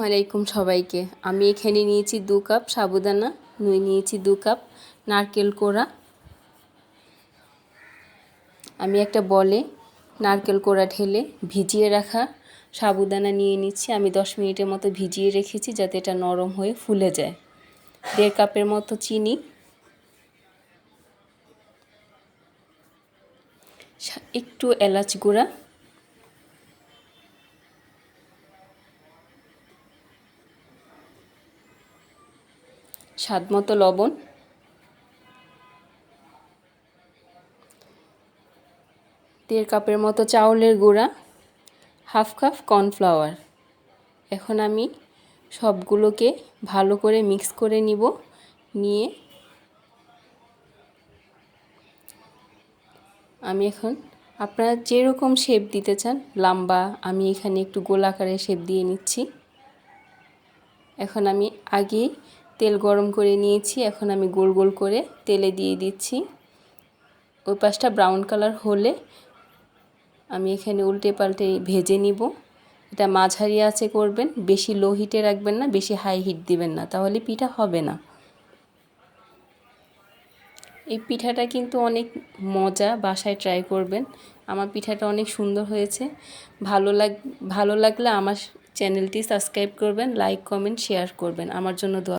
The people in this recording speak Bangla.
আলাইকুম সবাইকে। আমি এখানে নিয়েছি 2 কাপ সাবুদানা, নিয়েছি 2 কাপ নারকেল কোড়া। আমি একটা বলে নারকেল কোড়া ঢেলে ভিজিয়ে রাখা সাবুদানা নিয়ে নিচ্ছি। আমি 10 মিনিটের মতো ভিজিয়ে রেখেছি যাতে এটা নরম হয়ে ফুলে যায়। 1.5 কাপের মতো চিনি, একটু এলাচ গুঁড়া, স্বাদমতো লবণ, 1.5 কাপের মতো চাউলের গুঁড়া, 1/2 কাপ কর্নফ্লাওয়ার। এখন আমি সবগুলোকে ভালো করে মিক্স করে নিব। নিয়ে আমি এখন আপনারা যেরকম শেপ দিতে চান, লম্বা, আমি এখানে একটু গোলাকারে শেপ দিয়ে নিচ্ছি। এখন আমি আগেই তেল গরম করে নিয়েছি, এখন আমি গোল গোল করে তেলে দিয়ে দিচ্ছি। ওই পাশটা ব্রাউন কালার হলে আমি এখানে উল্টে পাল্টে ভেজে নিব। এটা মাঝারি আঁচে করবেন, বেশি লো হিটে রাখবেন না, বেশি হাই হিট দিবেন না, তাহলে পিঠা হবে না। এই পিঠাটা কিন্তু অনেক মজা, বাসায় ট্রাই করবেন। আমার পিঠাটা অনেক সুন্দর হয়েছে। ভালো লাগলে আমার চ্যানেলটি সাবস্ক্রাইব করবেন, লাইক কমেন্ট শেয়ার করবেন। আমার জন্য দোয়া